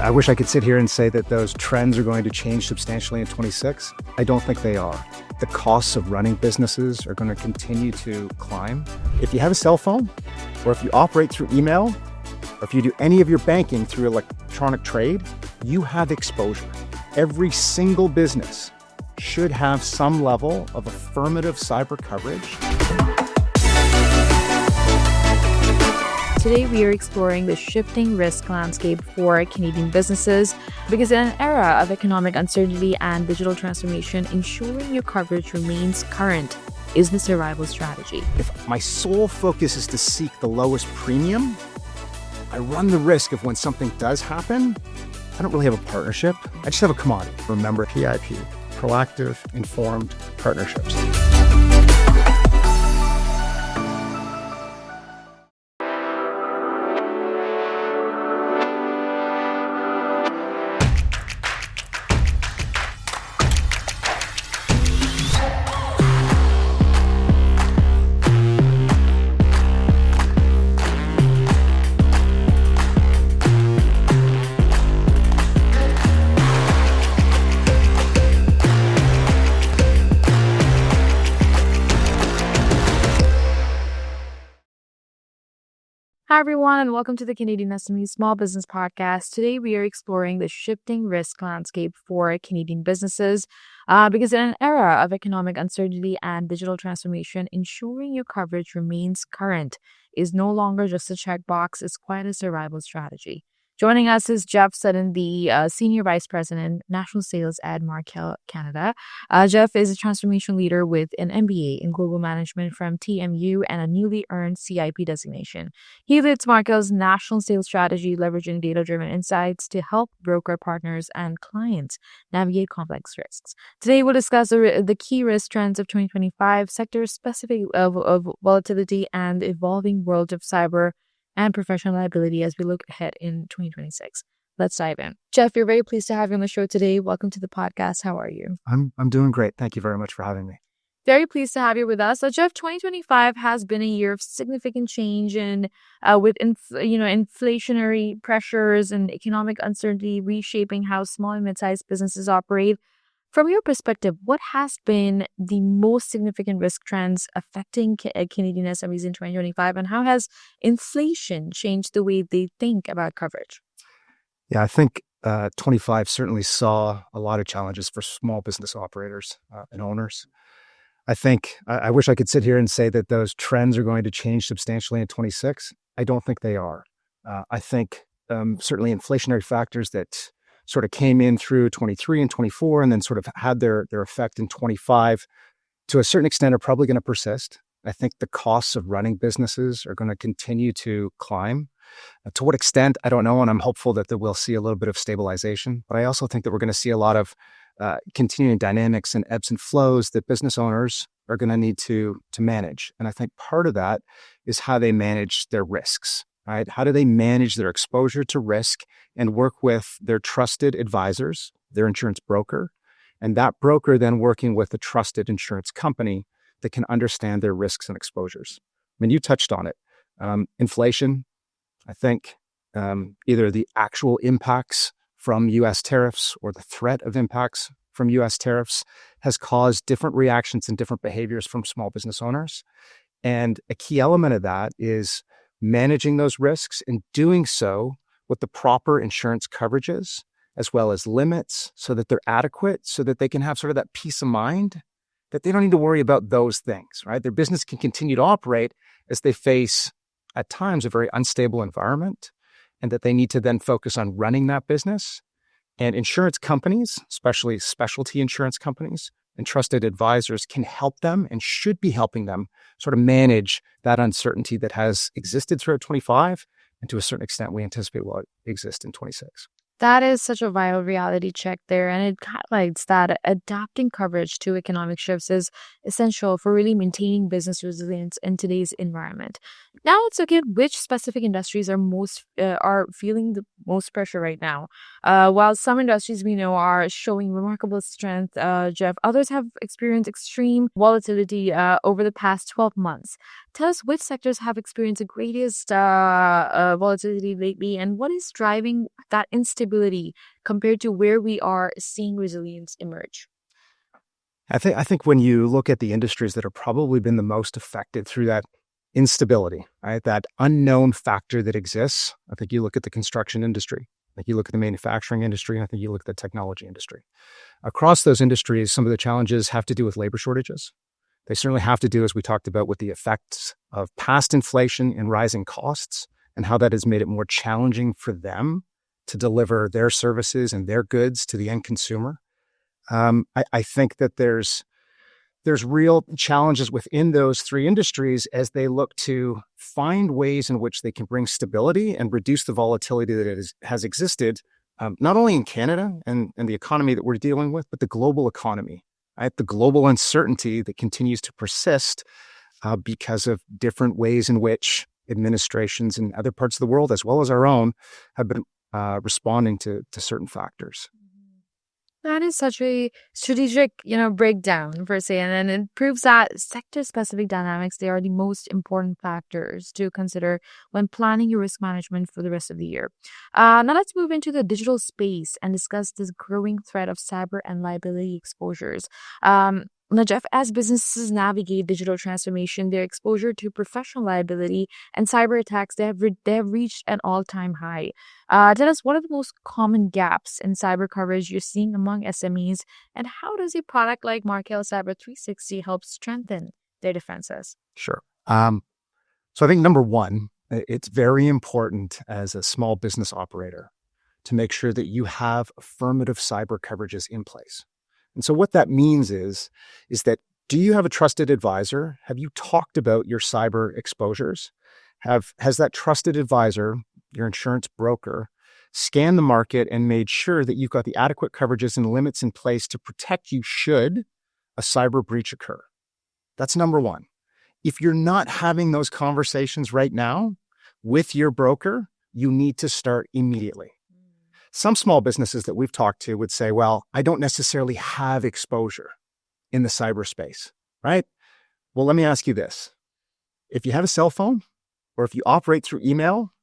I wish I could sit here and say that those trends are going to change substantially in 26. I don't think they are. The costs of running businesses are going to continue to climb. If you have a cell phone, or if you operate through email, or if you do any of your banking through electronic trade, you have exposure. Every single business should have some level of affirmative cyber coverage. Today, we are exploring the shifting risk landscape for Canadian businesses because in an era of economic uncertainty and digital transformation, ensuring your coverage remains current is the survival strategy. If my sole focus is to seek the lowest premium, I run the risk of when something does happen, I don't really have a partnership. I just have a commodity. Remember PIP, proactive, informed partnerships. Hi, everyone, and welcome to the CanadianSME Small Business Podcast. Today, we are exploring the shifting risk landscape for Canadian businesses because in an era of economic uncertainty and digital transformation, ensuring your coverage remains current is no longer just a checkbox, it's quite a survival strategy. Joining us is Jeff Sutton, the Senior Vice President, National Sales at Markel Canada. Jeff is a transformation leader with an MBA in Global Management from TMU and a newly earned CIP designation. He leads Markel's national sales strategy, leveraging data-driven insights to help broker partners and clients navigate complex risks. Today, we'll discuss the key risk trends of 2025, sector-specific of volatility, and evolving world of cyber and professional liability as we look ahead in 2026. Let's dive in. Jeff, we're very pleased to have you on the show today. Welcome to the podcast. How are you? I'm doing great. Thank you very much for having me. Very pleased to have you with us. So, Jeff, 2025 has been a year of significant change and with inflationary pressures and economic uncertainty reshaping how small and mid-sized businesses operate. From your perspective, what has been the most significant risk trends affecting Canadian SMEs in 2025, and how has inflation changed the way they think about coverage? Yeah, I think 25 certainly saw a lot of challenges for small business operators and owners. I think I wish I could sit here and say that those trends are going to change substantially in 26. I don't think they are. I think certainly inflationary factors that sort of came in through 23 and 24 and then sort of had their effect in 25 to a certain extent are probably going to persist. I think the costs of running businesses are going to continue to climb. To what extent, I don't know, and I'm hopeful that we'll see a little bit of stabilization. But I also think that we're going to see a lot of continuing dynamics and ebbs and flows that business owners are going to need to manage. And I think part of that is how they manage their risks. Right? How do they manage their exposure to risk and work with their trusted advisors, their insurance broker, and that broker then working with a trusted insurance company that can understand their risks and exposures? I mean, you touched on it. Inflation, I think either the actual impacts from U.S. tariffs or the threat of impacts from U.S. tariffs has caused different reactions and different behaviors from small business owners. And a key element of that is managing those risks and doing so with the proper insurance coverages as well as limits so that they're adequate, so that they can have sort of that peace of mind that they don't need to worry about those things, right? Their business can continue to operate as they face at times a very unstable environment, and that they need to then focus on running that business. And insurance companies, especially specialty insurance companies, and trusted advisors can help them and should be helping them sort of manage that uncertainty that has existed throughout 25, and to a certain extent we anticipate will exist in 26. That is such a vital reality check there, and it highlights that adapting coverage to economic shifts is essential for really maintaining business resilience in today's environment. Now let's look at which specific industries are feeling the most pressure right now. While some industries we know are showing remarkable strength, Jeff, others have experienced extreme volatility over the past 12 months. Tell us which sectors have experienced the greatest volatility lately, and what is driving that instability stability compared to where we are seeing resilience emerge? I think when you look at the industries that have probably been the most affected through that instability, right, that unknown factor that exists, I think you look at the construction industry, I think you look at the manufacturing industry, and I think you look at the technology industry. Across those industries, some of the challenges have to do with labor shortages. They certainly have to do, as we talked about, with the effects of past inflation and rising costs and how that has made it more challenging for them to deliver their services and their goods to the end consumer. I think that there's real challenges within those three industries as they look to find ways in which they can bring stability and reduce the volatility that has existed, not only in Canada and the economy that we're dealing with, but the global economy, right? The global uncertainty that continues to persist because of different ways in which administrations in other parts of the world, as well as our own, have been responding to certain factors. That is such a strategic, breakdown per se, and it proves that sector-specific dynamics, they are the most important factors to consider when planning your risk management for the rest of the year. Now let's move into the digital space and discuss this growing threat of cyber and liability exposures. Now, Jeff, as businesses navigate digital transformation, their exposure to professional liability and cyber attacks, they have reached an all-time high. Tell us, what are the most common gaps in cyber coverage you're seeing among SMEs, and how does a product like Markel Cyber 360 help strengthen their defenses? Sure. So I think number one, it's very important as a small business operator to make sure that you have affirmative cyber coverages in place. And so what that means is that, do you have a trusted advisor? Have you talked about your cyber exposures? Has that trusted advisor, your insurance broker, scanned the market and made sure that you've got the adequate coverages and limits in place to protect you should a cyber breach occur? That's number one. If you're not having those conversations right now with your broker, you need to start immediately. Some small businesses that we've talked to would say, well, I don't necessarily have exposure in the cyberspace, right? Well, let me ask you this. If you have a cell phone, or if you operate through email,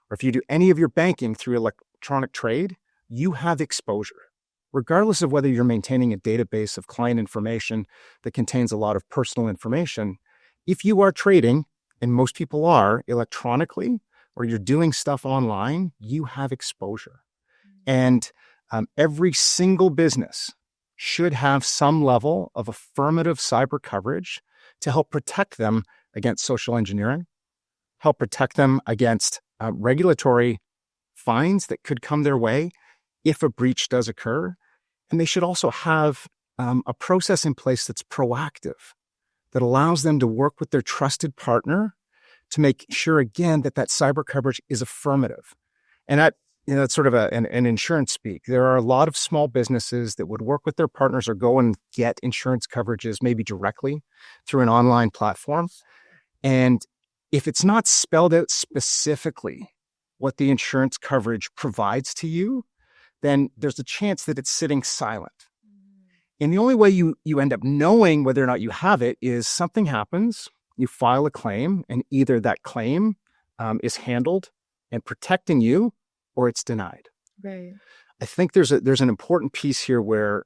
or if you do any of your banking through electronic trade, you have exposure. Regardless of whether you're maintaining a database of client information that contains a lot of personal information, if you are trading, and most people are electronically, or you're doing stuff online, you have exposure. And every single business should have some level of affirmative cyber coverage to help protect them against social engineering, help protect them against regulatory fines that could come their way if a breach does occur. And they should also have a process in place that's proactive, that allows them to work with their trusted partner to make sure, again, that cyber coverage is affirmative. And that's sort of an insurance speak. There are a lot of small businesses that would work with their partners or go and get insurance coverages maybe directly through an online platform. And if it's not spelled out specifically what the insurance coverage provides to you, then there's a chance that it's sitting silent. And the only way you end up knowing whether or not you have it is something happens, you file a claim, and either that claim is handled and protecting you, or it's denied. Right. I think there's an important piece here where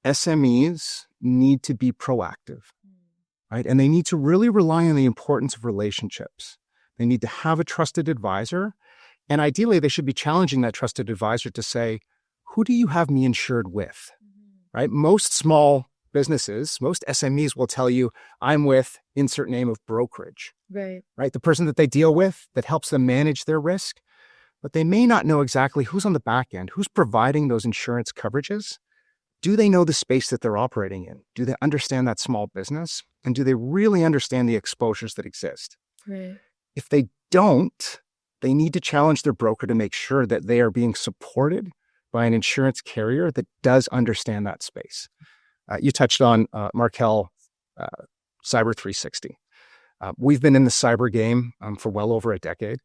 SMEs need to be proactive, right? And they need to really rely on the importance of relationships. They need to have a trusted advisor, and ideally they should be challenging that trusted advisor to say, who do you have me insured with, right? Most small businesses, most SMEs will tell you, I'm with insert name of brokerage, right? The person that they deal with that helps them manage their risk. But they may not know exactly who's on the back end, who's providing those insurance coverages. Do they know the space that they're operating in? Do they understand that small business? And do they really understand the exposures that exist? Right. If they don't, they need to challenge their broker to make sure that they are being supported by an insurance carrier that does understand that space. You touched on Markel Cyber 360. We've been in the cyber game for well over a decade.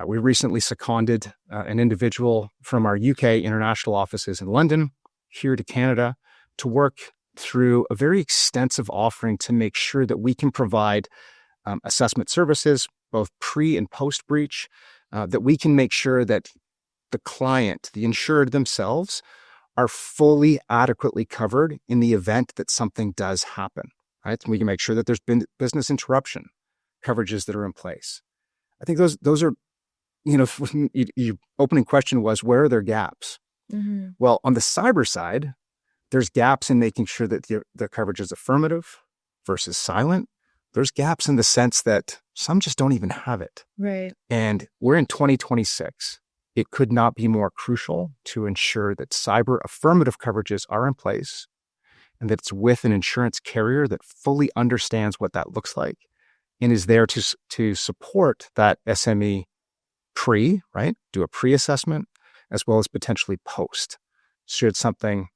We recently seconded an individual from our UK international offices in London here to Canada to work through a very extensive offering to make sure that we can provide assessment services, both pre and post breach, that we can make sure that the client, the insured themselves, are fully adequately covered in the event that something does happen, right? And we can make sure that there's been business interruption coverages that are in place. I think those are, your opening question was, where are there gaps? Mm-hmm. Well, on the cyber side, there's gaps in making sure that the coverage is affirmative versus silent. There's gaps in the sense that some just don't even have it. Right. And we're in 2026. It could not be more crucial to ensure that cyber affirmative coverages are in place and that it's with an insurance carrier that fully understands what that looks like and is there to support that SME right? Do a pre-assessment as well as potentially post should something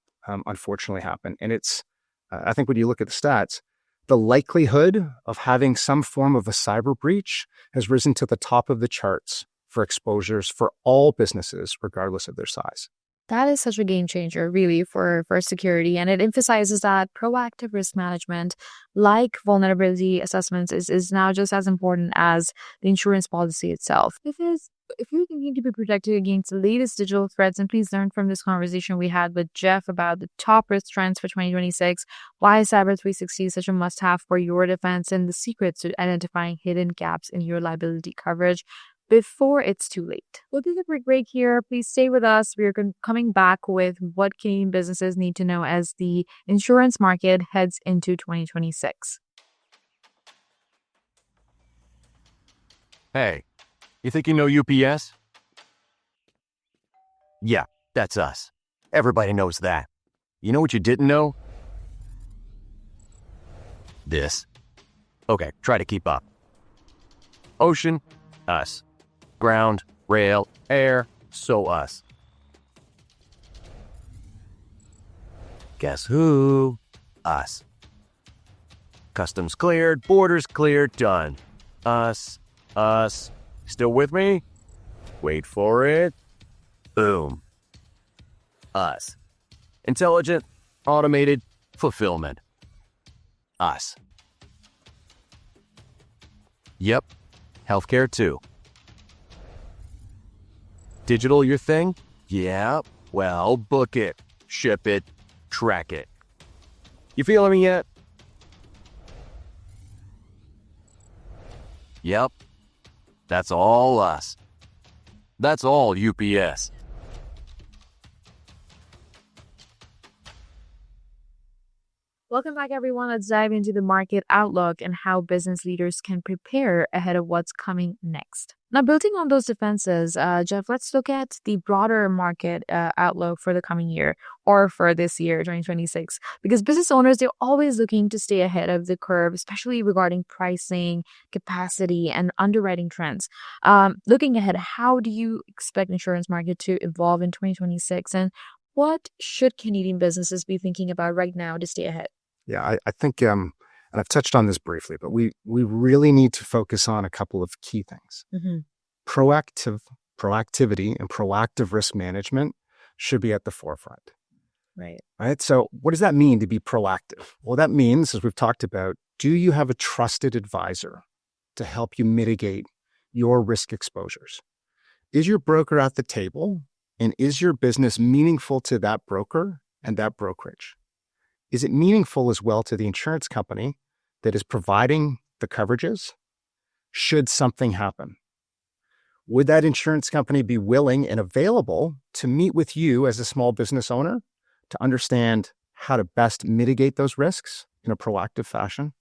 unfortunately happen. And it's, I think when you look at the stats, the likelihood of having some form of a cyber breach has risen to the top of the charts for exposures for all businesses, regardless of their size. That is such a game changer, really, for security. And it emphasizes that proactive risk management, like vulnerability assessments, is now just as important as the insurance policy itself. If you're thinking to be protected against the latest digital threats, and please learn from this conversation we had with Jeff about the top risk trends for 2026, why Cyber 360 is such a must-have for your defense, and the secrets to identifying hidden gaps in your liability coverage before it's too late. We'll take a quick break here. Please stay with us. We're coming back with what Canadian businesses need to know as the insurance market heads into 2026. Hey, you think you know UPS? Yeah, that's us. Everybody knows that. You know what you didn't know? This. Okay, try to keep up. Ocean, us. Ground, rail, air, so us. Guess who? Us. Customs cleared, borders cleared, done. Us. Still with me? Wait for it. Boom. Us. Intelligent, automated, fulfillment. Us. Yep. Healthcare too. Digital your thing? Yeah. Well, book it, ship it, track it. You feeling me yet? Yep. That's all us. That's all UPS. Welcome back, everyone. Let's dive into the market outlook and how business leaders can prepare ahead of what's coming next. Now, building on those defenses, Jeff, let's look at the broader market outlook for the coming year or for this year, 2026, because business owners, they're always looking to stay ahead of the curve, especially regarding pricing, capacity, and underwriting trends. Looking ahead, how do you expect insurance market to evolve in 2026, and what should Canadian businesses be thinking about right now to stay ahead? Yeah, I think, and I've touched on this briefly, but we really need to focus on a couple of key things. Mm-hmm. Proactivity and proactive risk management should be at the forefront. Right. So what does that mean to be proactive? Well, that means, as we've talked about, do you have a trusted advisor to help you mitigate your risk exposures? Is your broker at the table, and is your business meaningful to that broker and that brokerage? Is it meaningful as well to the insurance company that is providing the coverages should something happen? Would that insurance company be willing and available to meet with you as a small business owner to understand how to best mitigate those risks in a proactive fashion,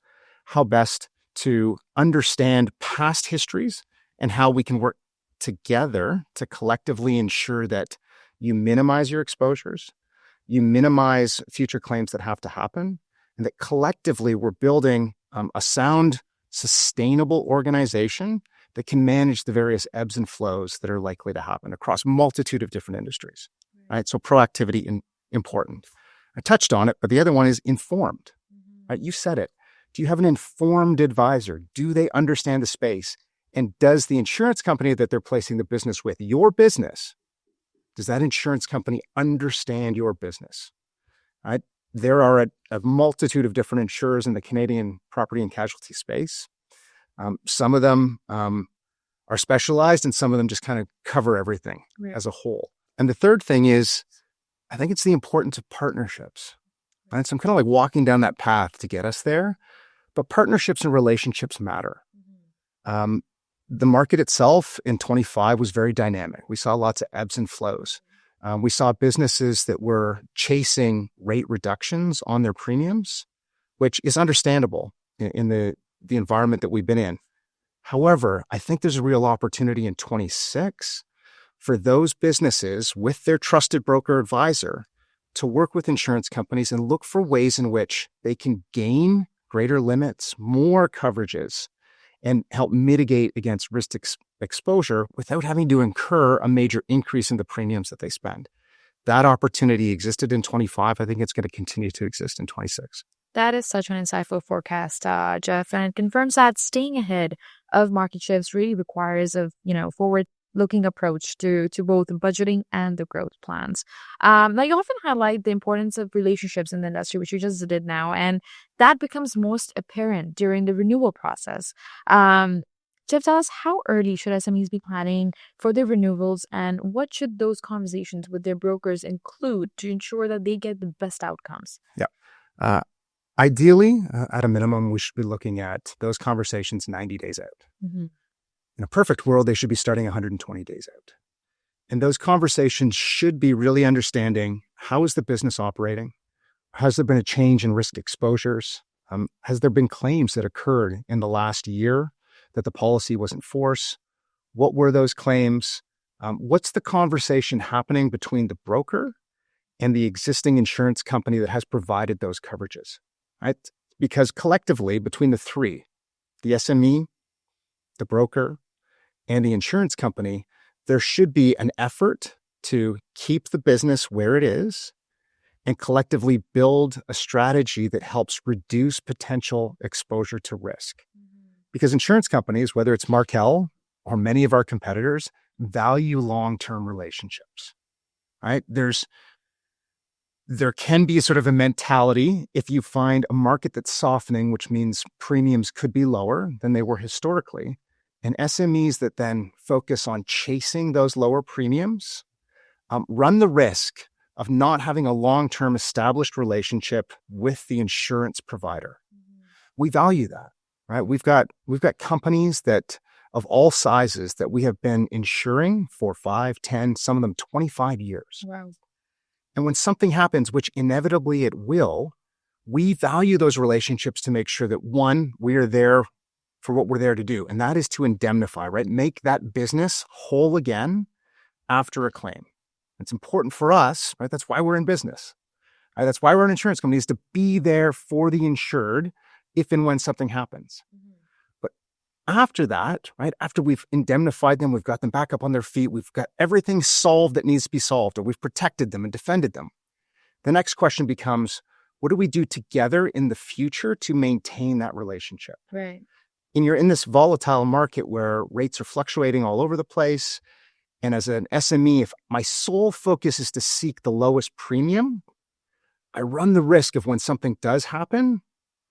how best to understand past histories, and how we can work together to collectively ensure that you minimize your exposures, you minimize future claims that have to happen, and that collectively we're building a sound, sustainable organization that can manage the various ebbs and flows that are likely to happen across a multitude of different industries. Right? So proactivity important. I touched on it, but the other one is informed. Right? You said it. Do you have an informed advisor? Do they understand the space? And does the insurance company that they're placing the business with, your business, does that insurance company understand your business? Right? There are a multitude of different insurers in the Canadian property and casualty space. Some of them are are specialized, and some of them just kind of cover everything Right. as a whole. And the third thing is, I think it's the importance of partnerships. Right? So I'm kind of like walking down that path to get us there, but partnerships and relationships matter. The market itself in 25 was very dynamic. We saw lots of ebbs and flows. We saw businesses that were chasing rate reductions on their premiums, which is understandable in the environment that we've been in. However, I think there's a real opportunity in 26 for those businesses with their trusted broker advisor to work with insurance companies and look for ways in which they can gain greater limits, more coverages, and help mitigate against risk exposure without having to incur a major increase in the premiums that they spend. That opportunity existed in 25. I think it's going to continue to exist in 26. That is such an insightful forecast, Jeff, and it confirms that staying ahead of market shifts really requires a forward-looking approach to both the budgeting and the growth plans. Now, you often highlight the importance of relationships in the industry, which you just did now, and that becomes most apparent during the renewal process. Jeff, tell us, how early should SMEs be planning for their renewals, and what should those conversations with their brokers include to ensure that they get the best outcomes? Yeah. Ideally, at a minimum, we should be looking at those conversations 90 days out. Mm-hmm. In a perfect world, they should be starting 120 days out. And those conversations should be really understanding, how is the business operating? Has there been a change in risk exposures? Has there been claims that occurred in the last year that the policy was in force? What were those claims? What's the conversation happening between the broker and the existing insurance company that has provided those coverages? Right? Because collectively, between the three, the SME, the broker, and the insurance company, there should be an effort to keep the business where it is and collectively build a strategy that helps reduce potential exposure to risk. Because insurance companies, whether it's Markel or many of our competitors, value long-term relationships. Right? There can be sort of a mentality if you find a market that's softening, which means premiums could be lower than they were historically. And SMEs that then focus on chasing those lower premiums run the risk of not having a long-term established relationship with the insurance provider. We value that, right? We've got companies that of all sizes that we have been insuring for 5, 10, some of them 25 years. Wow. And when something happens, which inevitably it will, we value those relationships to make sure that, one, we are there for what we're there to do. And that is to indemnify, right? Make that business whole again after a claim. It's important for us, right? That's why we're in business. Right? That's why we're an insurance company, is to be there for the insured if and when something happens. But after that, right? After we've indemnified them, we've got them back up on their feet, we've got everything solved that needs to be solved, or we've protected them and defended them. The next question becomes, what do we do together in the future to maintain that relationship? Right. And you're in this volatile market where rates are fluctuating all over the place. And as an SME, if my sole focus is to seek the lowest premium, I run the risk of when something does happen,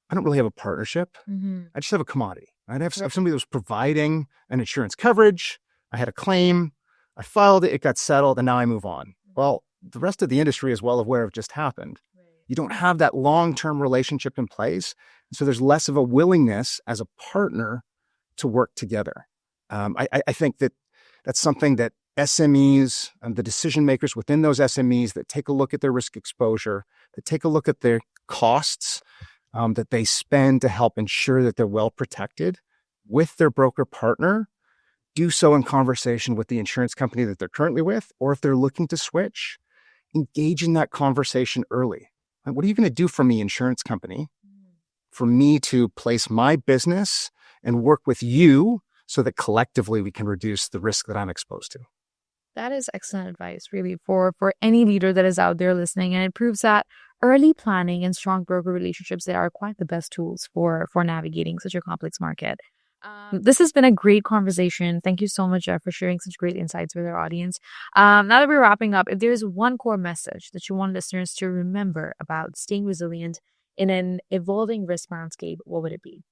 I don't really have a partnership. I just have a commodity. Right? I have somebody that was providing an insurance coverage. I had a claim. I filed it. It got settled. And now I move on. Well, the rest of the industry is well aware of just happened. You don't have that long-term relationship in place. So there's less of a willingness as a partner to work together. I think that's something that SMEs and the decision makers within those SMEs that take a look at their risk exposure, that take a look at their costs that they spend to help ensure that they're well protected with their broker partner, do so in conversation with the insurance company that they're currently with, or if they're looking to switch, engage in that conversation early. What are you going to do for me, insurance company, for me to place my business and work with you so that collectively we can reduce the risk that I'm exposed to? That is excellent advice, really, for any leader that is out there listening. And it proves that early planning and strong broker relationships, they are quite the best tools for navigating such a complex market. This has been a great conversation. Thank you so much, Jeff, for sharing such great insights with our audience. Now that we're wrapping up, if there's one core message that you want listeners to remember about staying resilient in an evolving risk landscape, what would it be?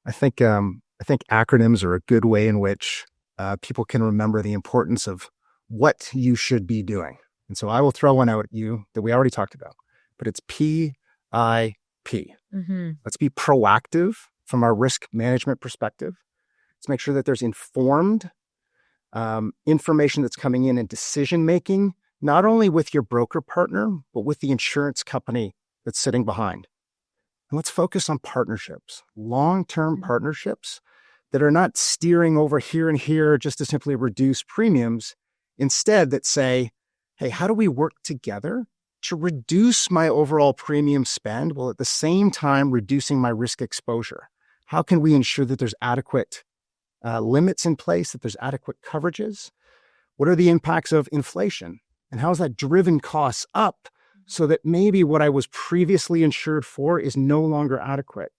I think acronyms are a good way in which people can remember the importance of what you should be doing. And so I will throw one out at you that we already talked about, but it's PIP. Let's be proactive from our risk management perspective. Let's make sure that there's informed information that's coming in and decision-making, not only with your broker partner, but with the insurance company that's sitting behind. And let's focus on partnerships, long-term partnerships that are not steering over here and here just to simply reduce premiums. Instead, that say, hey, how do we work together to reduce my overall premium spend while at the same time reducing my risk exposure? How can we ensure that there's adequate limits in place, that there's adequate coverages? What are the impacts of inflation? And how has that driven costs up so that maybe what I was previously insured for is no longer adequate?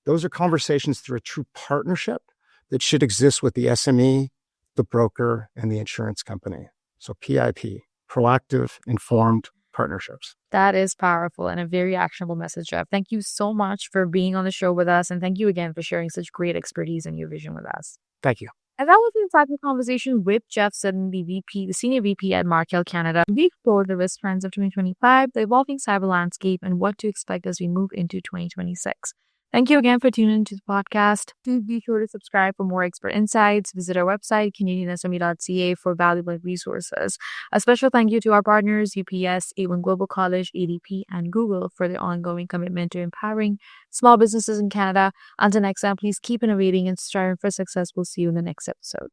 Those are conversations through a true partnership that should exist with the SME, the broker, and the insurance company. So PIP, proactive, informed partnerships. That is powerful and a very actionable message, Jeff. Thank you so much for being on the show with us. And thank you again for sharing such great expertise and your vision with us. Thank you. And that was an insightful conversation with Jeff Sutton, the Senior VP at Markel Canada. We explored the risk trends of 2025, the evolving cyber landscape, and what to expect as we move into 2026. Thank you again for tuning into the podcast. Please be sure to subscribe for more expert insights. Visit our website, CanadianSME.ca, for valuable resources. A special thank you to our partners, UPS, A1 Global College, ADP, and Google for their ongoing commitment to empowering small businesses in Canada. Until next time, please keep innovating and striving for success. We'll see you in the next episode.